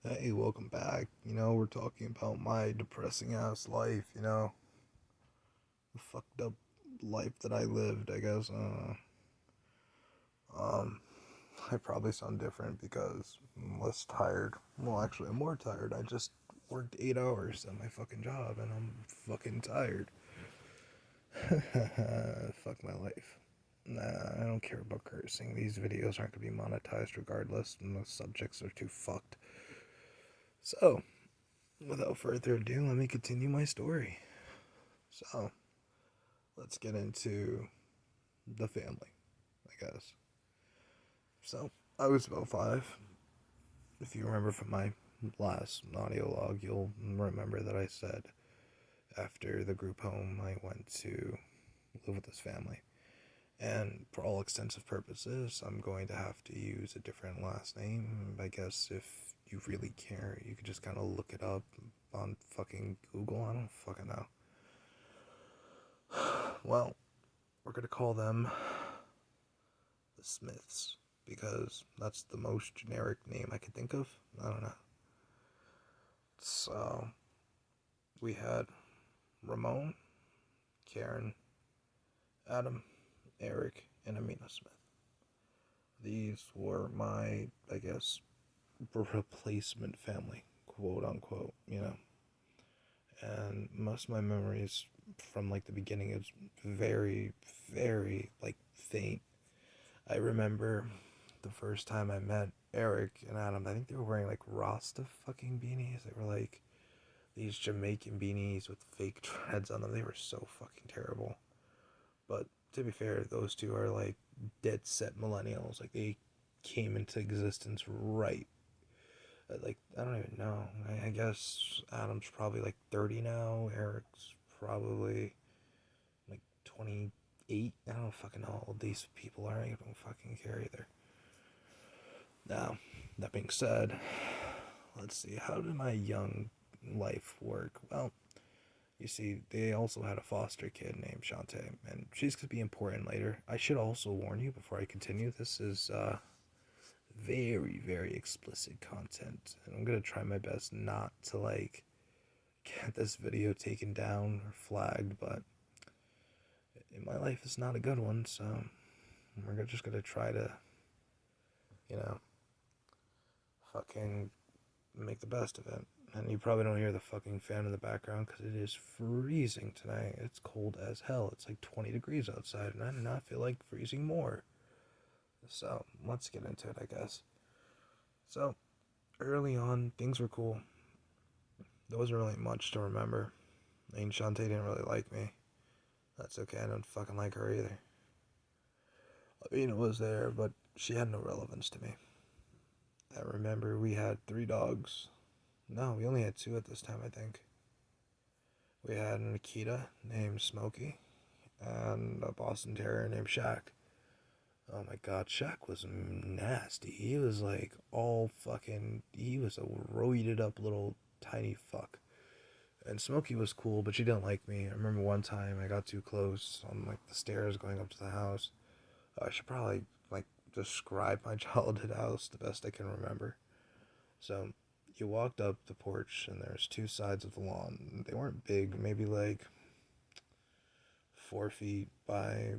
Hey, welcome back. We're talking about my depressing ass life, the fucked up life that I lived, I guess. Um, I probably sound different because I'm less tired. Well, actually, I'm more tired. I just worked 8 hours at my fucking job and I'm fucking tired. Fuck my life. Nah, I don't care about cursing. These videos aren't gonna be monetized regardless, and the subjects are too fucked. So, without further ado, let me continue my story. So, let's get into the family, I guess. So, I was about 5. If you remember from my last audio log, you'll remember that I said after the group home, I went to live with this family. And for all extensive purposes, I'm going to have to use a different last name. I guess if you really care, you could just kind of look it up on fucking Google. I don't fucking know. Well, we're going to call them the Smiths because that's the most generic name I could think of. I don't know. So we had Ramon, Karen, Adam, Eric, and Amina Smith. These were my, I guess, replacement family, quote unquote. And most of my memories from like the beginning is very, very like faint. I remember the first time I met Eric and Adam. I think they were wearing like Rasta fucking beanies. They were like these Jamaican beanies with fake dreads on them. They were so fucking terrible. But to be fair, those two are like dead set millennials. Like they came into existence right. Like I don't even know. I guess Adam's probably like 30 now. Eric's probably like 28. I don't fucking know how old these people are. I don't fucking care either. Now, that being said, let's see. How did my young life work? Well, you see, they also had a foster kid named Shantae, and she's going to be important later. I should also warn you before I continue, this is very, very explicit content, and I'm going to try my best not to, like, get this video taken down or flagged, but my life is not a good one, so we're just going to try to, you know, fucking make the best of it. And you probably don't hear the fucking fan in the background because it is freezing tonight. It's cold as hell. It's like 20 degrees outside, and I do not feel like freezing more. So, let's get into it, I guess. So, early on, things were cool. There wasn't really much to remember. I mean, Shantae didn't really like me. That's okay, I don't fucking like her either. I mean, it was there, but she had no relevance to me. I remember we had 3 dogs. No, we only had 2 at this time, I think. We had an Akita named Smokey and a Boston Terrier named Shaq. Oh my god, Shaq was nasty. He was like all fucking. He was a roided up little tiny fuck. And Smokey was cool, but she didn't like me. I remember one time I got too close on like the stairs going up to the house. I should probably like describe my childhood house the best I can remember. So you walked up the porch and there's 2 sides of the lawn. They weren't big, maybe like 4 feet by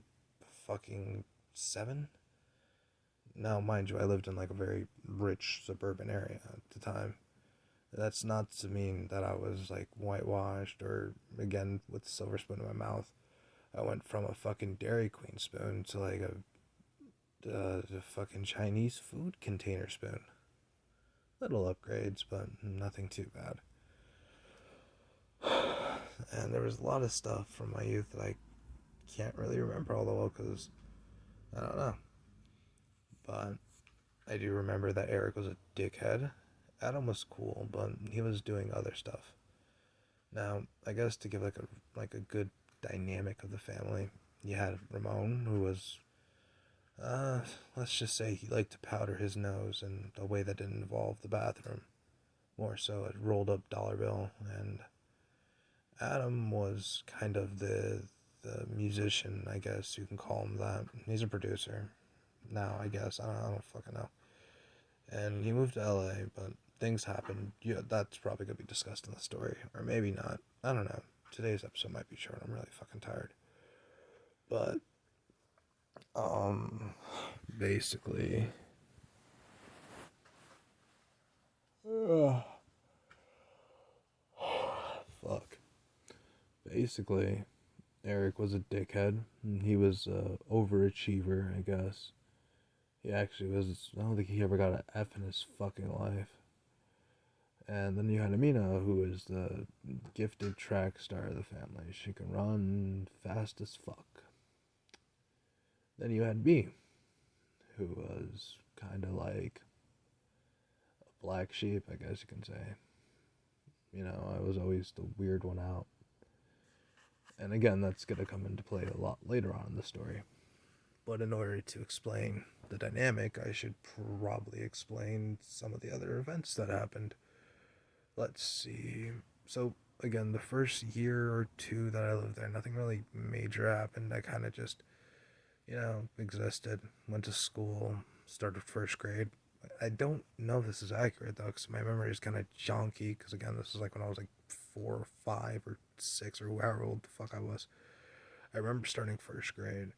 fucking 7. Now, mind you, I lived in like a very rich suburban area at the time. That's not to mean that I was like whitewashed or again with a silver spoon in my mouth. I went from a fucking Dairy Queen spoon to like a fucking Chinese food container spoon. Little upgrades, but nothing too bad. And there was a lot of stuff from my youth that I can't really remember all the well because I don't know. But I do remember that Eric was a dickhead. Adam was cool, but he was doing other stuff. Now, I guess to give like a good dynamic of the family, you had Ramon, who was uh, let's just say he liked to powder his nose in a way that didn't involve the bathroom. More so, a rolled up dollar bill, and Adam was kind of the musician, I guess you can call him that. He's a producer now, I guess. I don't fucking know. And he moved to LA, but things happened. Yeah, that's probably gonna be discussed in the story, or maybe not. I don't know. Today's episode might be short. I'm really fucking tired. But um, basically, fuck. Basically, Eric was a dickhead. He was a overachiever, I guess. He actually was. I don't think he ever got an F in his fucking life. And then you had Amina, who is the gifted track star of the family. She can run fast as fuck. Then you had me, who was kind of like a black sheep, I guess you can say. You know, I was always the weird one out. And again, that's going to come into play a lot later on in the story. But in order to explain the dynamic, I should probably explain some of the other events that happened. Let's see. So, again, the first year or two that I lived there, nothing really major happened. I kind of just, existed, went to school, started first grade. I don't know if this is accurate, though, because my memory is kind of jonky, because, again, this is like when I was like 4 or 5 or 6 or however old the fuck I was. I remember starting first grade.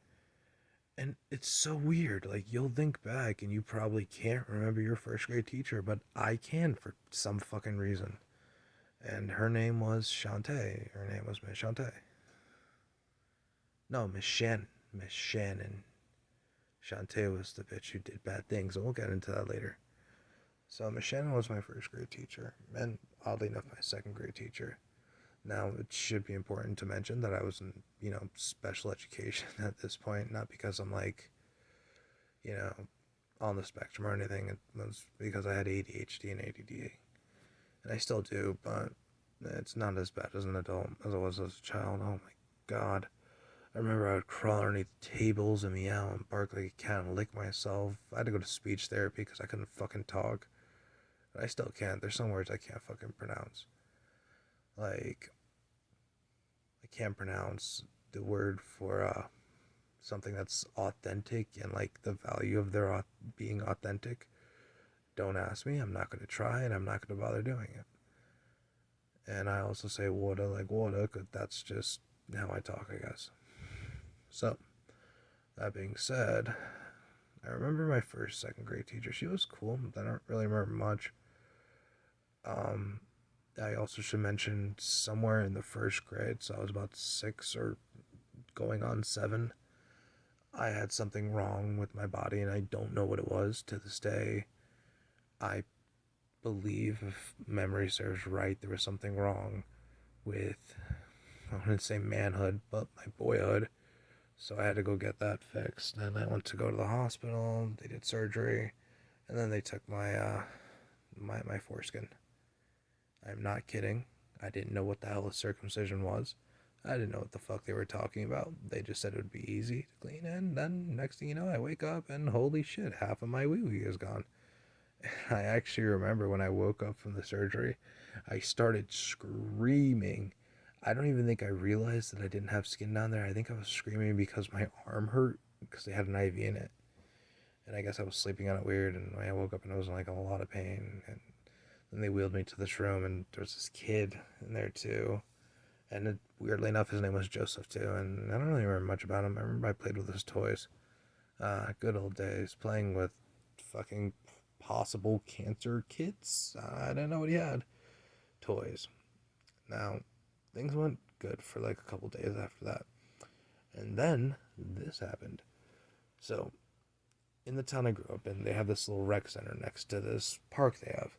And it's so weird. Like, you'll think back and you probably can't remember your first grade teacher, but I can for some fucking reason. And her name was Shantae. Her name was Miss Shantae. No, Miss Shannon. Miss Shannon. Shantae was the bitch who did bad things, and we'll get into that later. So, Miss Shannon was my first grade teacher, and oddly enough, my second grade teacher. Now, it should be important to mention that I was in, special education at this point, not because I'm like, you know, on the spectrum or anything. It was because I had ADHD and ADD. And I still do, but it's not as bad as an adult as it was as a child. Oh my god. I remember I would crawl underneath tables and meow and bark like a cat and lick myself. I had to go to speech therapy because I couldn't fucking talk. And I still can't. There's some words I can't fucking pronounce. Like, I can't pronounce the word for something that's authentic and like the value of their being authentic. Don't ask me. I'm not going to try, and I'm not going to bother doing it. And I also say water like water, because that's just how I talk, I guess. So, that being said, I remember my first second grade teacher. She was cool, but I don't really remember much. I also should mention somewhere in the first grade, so I was about 6 or going on 7, I had something wrong with my body, and I don't know what it was to this day. I believe, if memory serves right, there was something wrong with, I wouldn't say manhood, but my boyhood. So I had to go get that fixed. And I went to go to the hospital. They did surgery, and then they took my my foreskin. I'm not kidding. I didn't know what the hell a circumcision was. I didn't know what the fuck they were talking about. They just said it would be easy to clean, and then next thing you know, I wake up and holy shit, half of my wee-wee is gone. I actually remember when I woke up from the surgery, I started screaming. I don't even think I realized that I didn't have skin down there. I think I was screaming because my arm hurt because they had an IV in it. And I guess I was sleeping on it weird, and when I woke up and I was in like a lot of pain. And then they wheeled me to this room, and there was this kid in there too. And weirdly enough, his name was Joseph too. And I don't really remember much about him. I remember I played with his toys. Good old days, playing with fucking possible cancer kits. I didn't know what he had. Toys. Now, things went good for like a couple days after that. And then this happened. So, in the town I grew up in, they have this little rec center next to this park they have.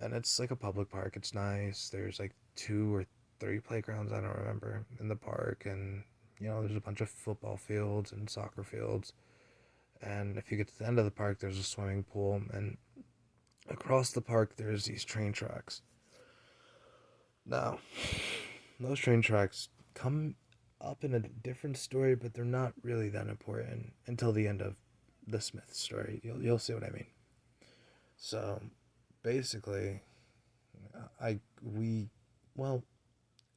And it's like a public park. It's nice. There's like 2 or 3 playgrounds, I don't remember, in the park. And, there's a bunch of football fields and soccer fields. And if you get to the end of the park, there's a swimming pool. And across the park, there's these train tracks. Now, those train tracks come up in a different story, but they're not really that important until the end of the Smith story. You'll see what I mean. So, basically,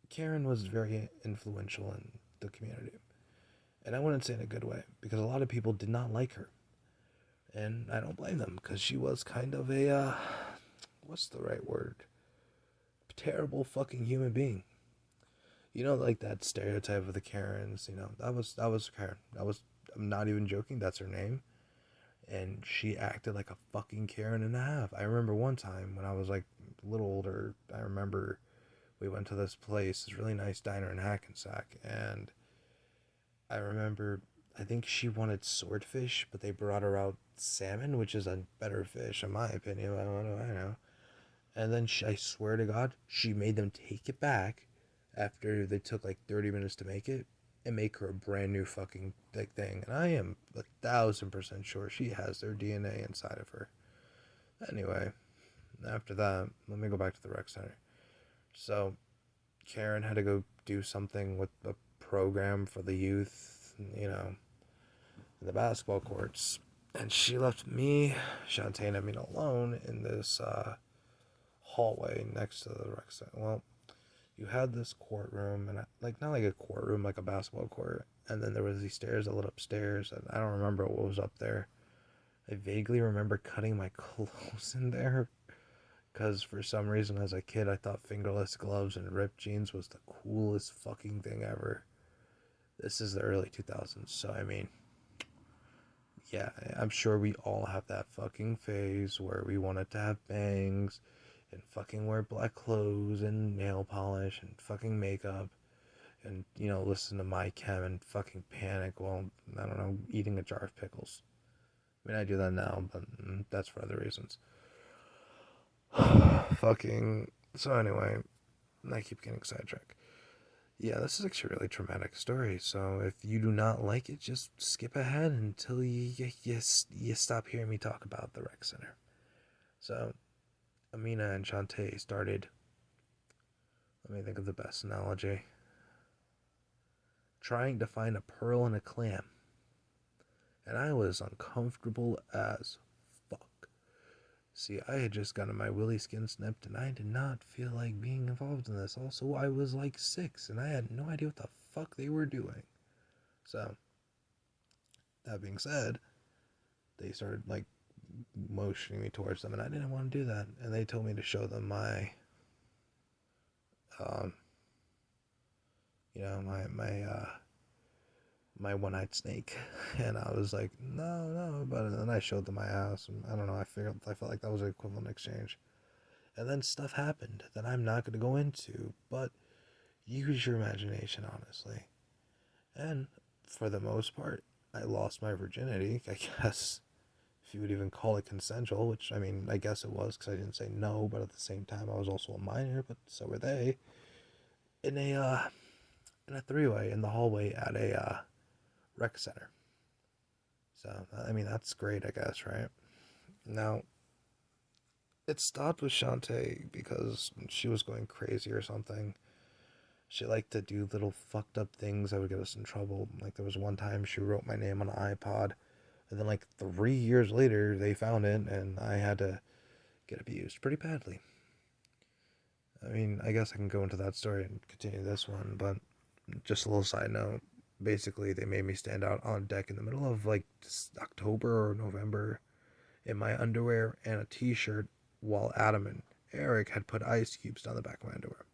Karen was very influential in the community. And I wouldn't say in a good way, because a lot of people did not like her. And I don't blame them, because she was kind of a, what's the right word? Terrible fucking human being. You know, like that stereotype of the Karens. You know, that was Karen. I'm not even joking. That's her name, and she acted like a fucking Karen and a half. I remember one time when I was like a little older. I remember we went to this place, this really nice diner in Hackensack, and I remember I think she wanted swordfish, but they brought her out salmon, which is a better fish in my opinion. I don't know. And then I swear to God, she made them take it back after they took like 30 minutes to make it and make her a brand new fucking like thing. And I am 1,000% sure she has their DNA inside of her. Anyway, after that, let me go back to the rec center. So Karen had to go do something with a program for the youth, in the basketball courts. And she left me, Shantae, and Amina alone in this hallway next to the rec center. Well, you had this courtroom, and not like a courtroom, like a basketball court. And then there was these stairs that led upstairs, and I don't remember what was up there. I vaguely remember cutting my clothes in there, because for some reason as a kid I thought fingerless gloves and ripped jeans was the coolest fucking thing ever. This is the early 2000s, so I mean, yeah, I'm sure we all have that fucking phase where we wanted to have bangs and fucking wear black clothes and nail polish and fucking makeup and, listen to My Chem and fucking panic while, I don't know, eating a jar of pickles. I mean, I do that now, but that's for other reasons. Fucking, so anyway, I keep getting sidetracked. Yeah, this is actually a really traumatic story, so if you do not like it, just skip ahead until you stop hearing me talk about the rec center. So, Amina and Shantae started, let me think of the best analogy, trying to find a pearl in a clam. And I was uncomfortable as fuck. See, I had just gotten my willy skin snipped and I did not feel like being involved in this. Also, I was like 6 and I had no idea what the fuck they were doing. So, that being said, they started like motioning me towards them and I didn't want to do that. And they told me to show them my, my one-eyed snake, and I was like, no, but then I showed them my ass, and I don't know, I felt like that was an equivalent exchange, and then stuff happened that I'm not going to go into, but use your imagination, honestly, and for the most part, I lost my virginity, I guess, if you would even call it consensual, which, I mean, I guess it was, because I didn't say no, but at the same time, I was also a minor, but so were they, in a three-way in the hallway at a, rec center. So, I mean, that's great, I guess, right? Now, it stopped with Shantae because she was going crazy or something. She liked to do little fucked up things that would get us in trouble. Like, there was one time she wrote my name on an iPod, and then, 3 years later, they found it, and I had to get abused pretty badly. I mean, I guess I can go into that story and continue this one, but just a little side note. Basically, they made me stand out on deck in the middle of October or November in my underwear and a t-shirt while Adam and Eric had put ice cubes down the back of my underwear.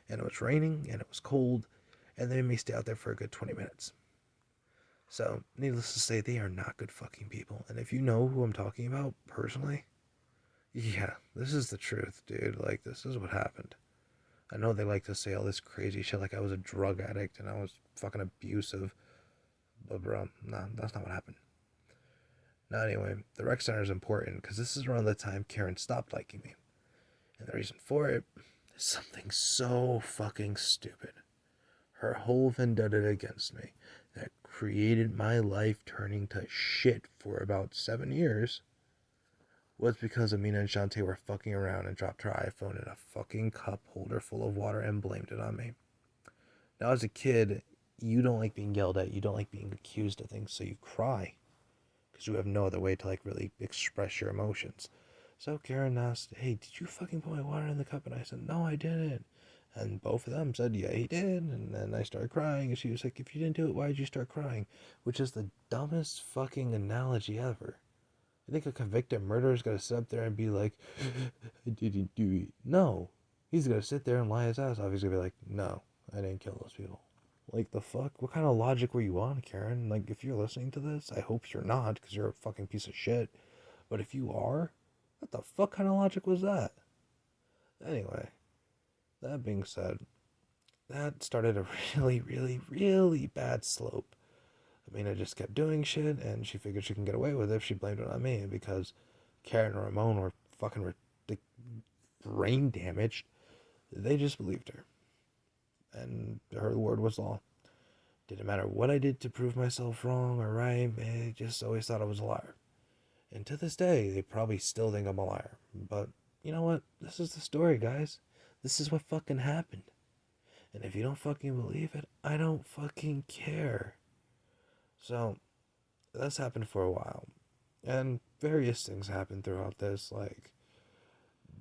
And it was raining and it was cold and they made me stay out there for a good 20 minutes. So, needless to say, they are not good fucking people. And if you know who I'm talking about personally, yeah, this is the truth, dude. This is what happened. I know they like to say all this crazy shit like I was a drug addict and I was fucking abusive. But bro, nah, that's not what happened. Now anyway, the rec center is important because this is around the time Karen stopped liking me. And the reason for it is something so fucking stupid. Her whole vendetta against me that created my life turning to shit for about 7 years was because Amina and Shantae were fucking around and dropped her iPhone in a fucking cup holder full of water and blamed it on me. Now, as a kid, you don't like being yelled at, you don't like being accused of things, so you cry. Because you have no other way to, really express your emotions. So Karen asked, hey, did you fucking put my water in the cup? And I said, no, I didn't. And both of them said, yeah, he did. And then I started crying, and she was like, if you didn't do it, why did you start crying? Which is the dumbest fucking analogy ever. You think a convicted murderer is gonna sit up there and be like, I didn't do it? No. He's gonna sit there and lie his ass off. He's gonna be like, no, I didn't kill those people. Like, the fuck? What kind of logic were you on, Karen? Like, if you're listening to this, I hope you're not, because you're a fucking piece of shit. But if you are, what the fuck kind of logic was that? Anyway, that being said, that started a really, really, really bad slope. I mean, I just kept doing shit, and she figured she can get away with it if she blamed it on me, because Karen and Ramon were fucking like, brain damaged. They just believed her, and her word was law. Didn't matter what I did to prove myself wrong or right, they just always thought I was a liar. And to this day, they probably still think I'm a liar. But you know what? This is the story, guys. This is what fucking happened. And if you don't fucking believe it, I don't fucking care. So, that's happened for a while. And various things happened throughout this, like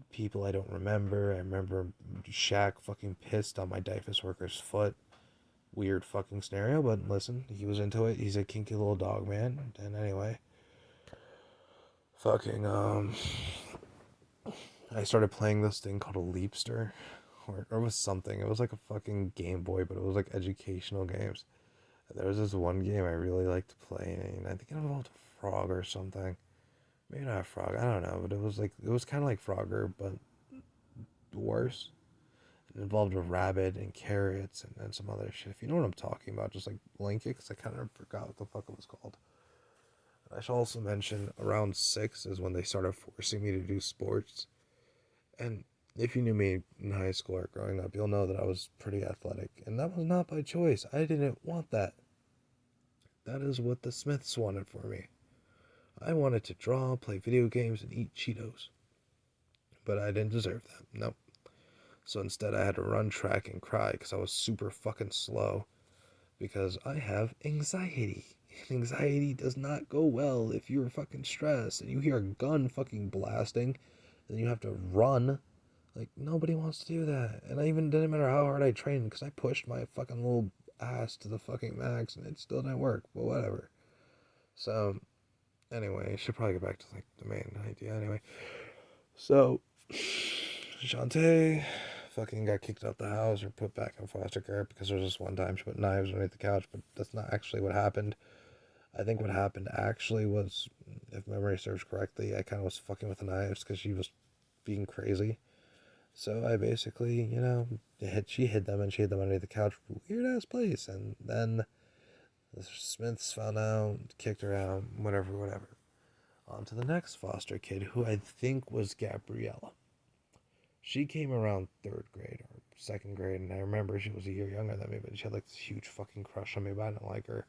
people I don't remember. I remember Shaq fucking pissed on my DIFUS worker's foot. Weird fucking scenario, but listen, he was into it. He's a kinky little dog man. And anyway, fucking I started playing this thing called a Leapster, or it was something. It was like a fucking Game Boy, but it was like educational games. And there was this one game I really liked to play, and I think it involved a frog or something. Maybe not a frog, I don't know, but it was kind of like Frogger, but worse. It involved a rabbit and carrots and some other shit. If you know what I'm talking about, just like link it, because I kind of forgot what the fuck it was called. I should also mention around 6 is when they started forcing me to do sports. And if you knew me in high school or growing up, you'll know that I was pretty athletic. And that was not by choice. I didn't want that. That is what the Smiths wanted for me. I wanted to draw, play video games, and eat Cheetos. But I didn't deserve that. Nope. So instead I had to run track and cry because I was super fucking slow. Because I have anxiety. And anxiety does not go well if you're fucking stressed and you hear a gun fucking blasting and you have to run. Like, nobody wants to do that. And I even didn't matter how hard I trained because I pushed my fucking little ass to the fucking max and it still didn't work. But whatever. So, anyway, I should probably get back to like the main idea anyway. So, Shantae fucking got kicked out the house or put back in foster care because there was this one time she put knives underneath the couch, but that's not actually what happened. I think what happened actually was, if memory serves correctly, I kind of was fucking with the knives because she was being crazy. So I basically, she hid them and she hid them underneath the couch. Weird ass place. And then the Smiths found out, kicked her out, whatever. On to the next foster kid, who I think was Gabriella. She came around 3rd grade or 2nd grade, and I remember she was a year younger than me, but she had like this huge fucking crush on me, but I didn't like her.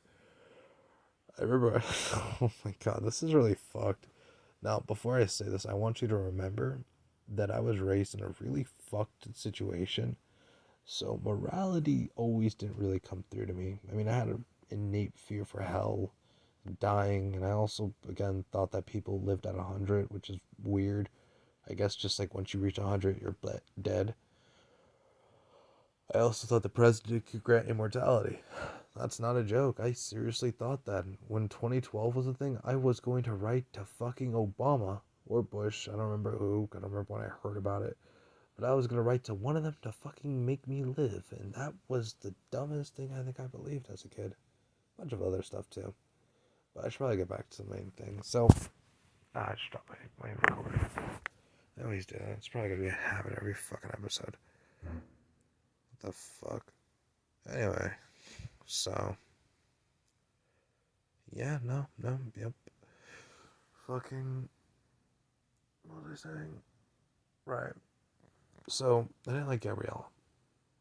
I remember, oh my god, this is really fucked. Now, before I say this, I want you to remember that I was raised in a really fucked situation, so morality always didn't really come through to me. I mean, I had an innate fear for hell, dying, and I also, again, thought that people lived at 100, which is weird. I guess just like once you reach 100, you're dead. I also thought the president could grant immortality. That's not a joke. I seriously thought that. When 2012 was a thing, I was going to write to fucking Obama or Bush. I don't remember who. I don't remember when I heard about it. But I was going to write to one of them to fucking make me live. And that was the dumbest thing I think I believed as a kid. A bunch of other stuff too. But I should probably get back to the main thing. So, I just dropped my recording. I always do that. It's probably going to be a habit every fucking episode. What the fuck? Anyway, so. Yeah, no, yep. Fucking. What was I saying? Right. So, I didn't like Gabriella.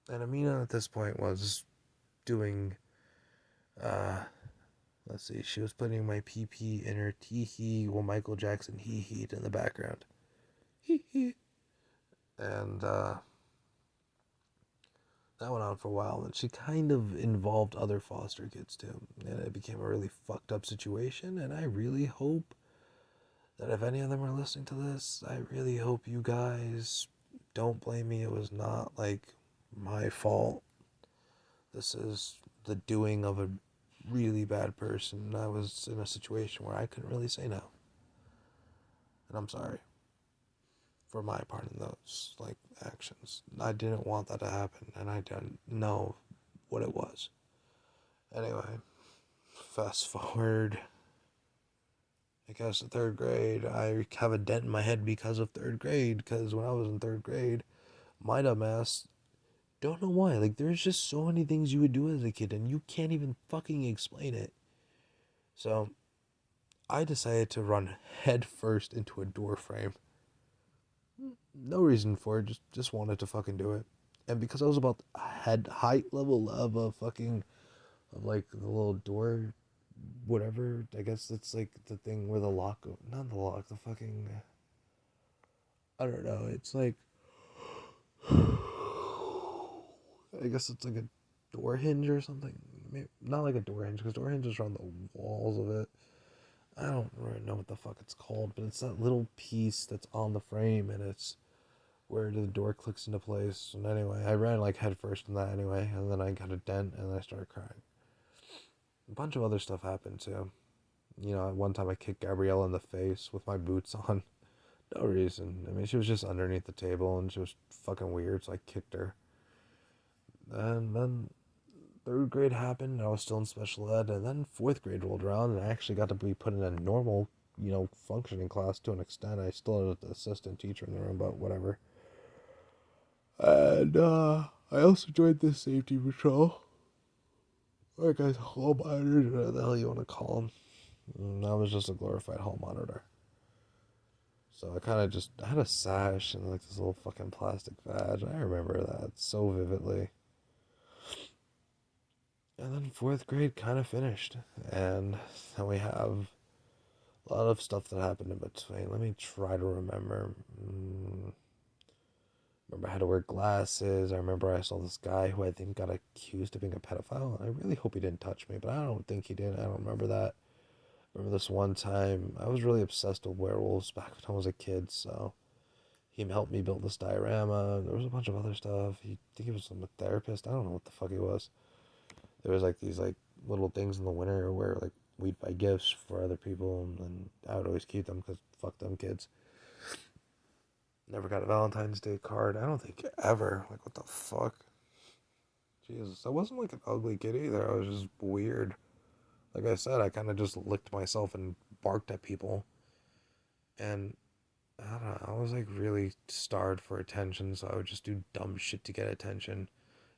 And Amina at this point was doing. Let's see, she was putting my PP in her tee-hee while Michael Jackson hee-heed in the background. Hee-hee. And, that went on for a while, and she kind of involved other foster kids too, and it became a really fucked up situation, and I really hope that if any of them are listening to this, I really hope you guys don't blame me. It was not, like, my fault. This is the doing of a really bad person. I was in a situation where I couldn't really say no. And I'm sorry for my part in those, like, actions. I didn't want that to happen, and I didn't know what it was. Anyway, fast forward, I guess, to third grade. I have a dent in my head because of third grade, because when I was in third grade, my dumbass, don't know why, like, there's just so many things you would do as a kid, and you can't even fucking explain it. So, I decided to run head first into a door frame. No reason for it, just wanted to fucking do it. And because I was about head height level of a fucking, of like the little door, whatever, I guess it's like the thing where the lock, not the lock, the fucking, I don't know, it's like, I guess it's like a door hinge or something. Maybe, not like a door hinge, because door hinges are on the walls of it. I don't really know what the fuck it's called, but it's that little piece that's on the frame, and it's where the door clicks into place. And anyway, I ran like head first in that anyway, and then I got a dent, and then I started crying. A bunch of other stuff happened too. You know, at one time I kicked Gabrielle in the face with my boots on. No reason. I mean, she was just underneath the table, and she was fucking weird, so I kicked her. And then third grade happened, and I was still in special ed, and then fourth grade rolled around, and I actually got to be put in a normal, functioning class to an extent. I still had an assistant teacher in the room, but whatever. And I also joined the safety patrol. Or guys, hall monitor, whatever the hell you want to call them. And I was just a glorified hall monitor. So I kind of just I had a sash and like this little fucking plastic badge. I remember that so vividly. And then fourth grade kind of finished. And then we have a lot of stuff that happened in between. Let me try to remember. Remember I had to wear glasses. I remember I saw this guy who I think got accused of being a pedophile. I really hope he didn't touch me, but I don't think he did. I don't remember that. I remember this one time I was really obsessed with werewolves back when I was a kid, so he helped me build this diorama. There was a bunch of other stuff. I think he was a therapist. I don't know what the fuck he was. There was like these like little things in the winter where like we'd buy gifts for other people, and I would always keep them because fuck them kids. Never got a Valentine's Day card. I don't think ever. Like, what the fuck? Jesus. I wasn't like an ugly kid either. I was just weird. Like I said, I kind of just licked myself and barked at people. And I don't know. I was like really starved for attention, so I would just do dumb shit to get attention.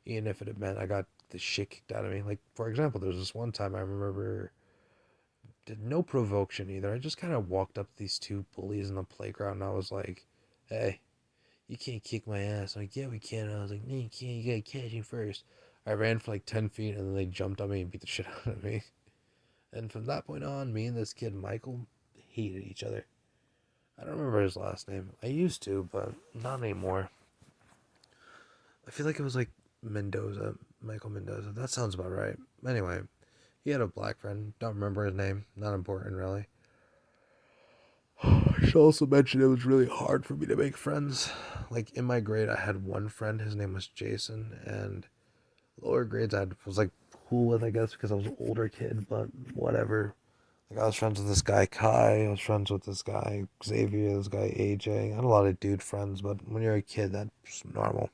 Even if it had meant I got the shit kicked out of me. Like, for example, there was this one time I remember, did no provocation either. I just kind of walked up to these two bullies in the playground, and I was like, hey, you can't kick my ass. I'm like, yeah, we can. And I was like, no, you can't. You gotta catch him first. I ran for like 10 feet, and then they jumped on me and beat the shit out of me. And from that point on, me and this kid, Michael, hated each other. I don't remember his last name. I used to, but not anymore. I feel like it was like Mendoza. Michael Mendoza. That sounds about right. Anyway, he had a black friend. Don't remember his name. Not important, really. I should also mention it was really hard for me to make friends. Like in my grade, I had one friend. His name was Jason, and lower grades I was like cool with, I guess, because I was an older kid. But whatever. Like I was friends with this guy Kai. I was friends with this guy Xavier. This guy AJ. I had a lot of dude friends, but when you're a kid, that's normal.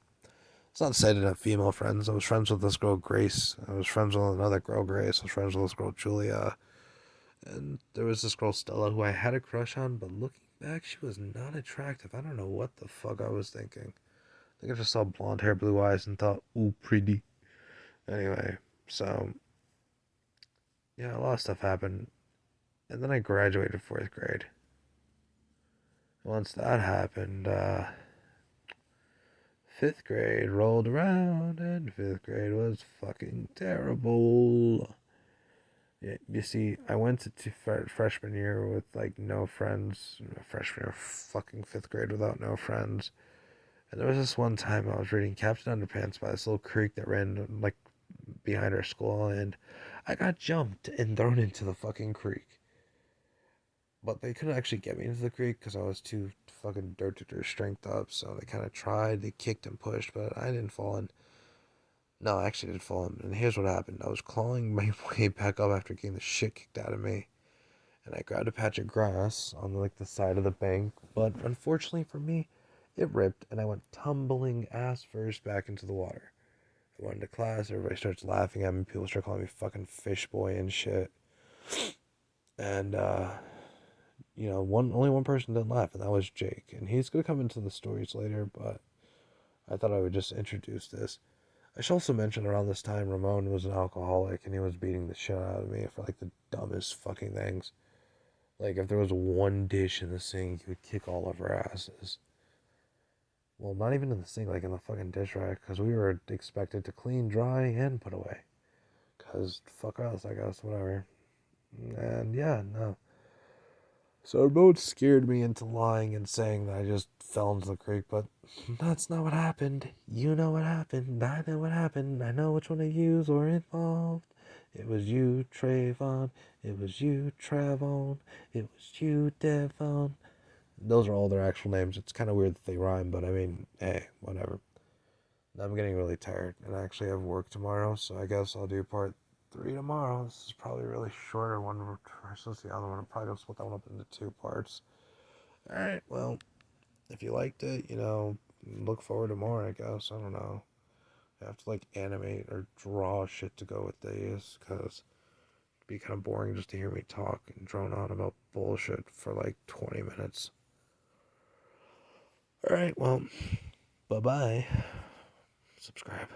It's not to say I didn't have female friends. I was friends with this girl Grace. I was friends with another girl Grace. I was friends with this girl Julia. And there was this girl Stella who I had a crush on, but looking back, she was not attractive. I don't know what the fuck I was thinking. I think I just saw blonde hair, blue eyes, and thought, ooh, pretty. Anyway, so, yeah, a lot of stuff happened. And then I graduated fourth grade. Once that happened, fifth grade rolled around, and fifth grade was fucking terrible. Yeah, you see, I went to freshman year with like no friends. Freshman year, fucking fifth grade without no friends. And there was this one time I was reading Captain Underpants by this little creek that ran like behind our school, and I got jumped and thrown into the fucking creek. But they couldn't actually get me into the creek because I was too fucking dirt strength up. So they kind of tried, they kicked and pushed, but I didn't fall in. No, I actually did fall in. And here's what happened: I was clawing my way back up after getting the shit kicked out of me. and I grabbed a patch of grass on like the side of the bank, but unfortunately for me, it ripped and I went tumbling ass first back into the water. I went into class, everybody starts laughing at me, people start calling me fucking fish boy and shit. And only one person didn't laugh, and that was Jake. And he's gonna come into the stories later, but I thought I would just introduce this. I should also mention around this time Ramon was an alcoholic and he was beating the shit out of me for like the dumbest fucking things. Like if there was one dish in the sink, he would kick all of our asses. Well, not even in the sink, like in the fucking dish rack, because we were expected to clean, dry, and put away. Because fuck us, I guess, whatever. And yeah, no. So Ramon scared me into lying and saying that I just fell into the creek, but that's not what happened. You know what happened. I know what happened. I know which one of yous were involved. It was you, Trayvon. It was you, Travon. It was you, Devon. Those are all their actual names. It's kind of weird that they rhyme, but I mean, hey, whatever. I'm getting really tired, and I actually have work tomorrow, so I guess I'll do part 3 tomorrow. This is probably a really shorter one versus the other one. I'm probably going to split that one up into 2 parts. Alright, well, if you liked it, look forward to more, I guess. I don't know. I have to, like, animate or draw shit to go with these, because it'd be kind of boring just to hear me talk and drone on about bullshit for, like, 20 minutes. Alright, well, bye-bye. Subscribe.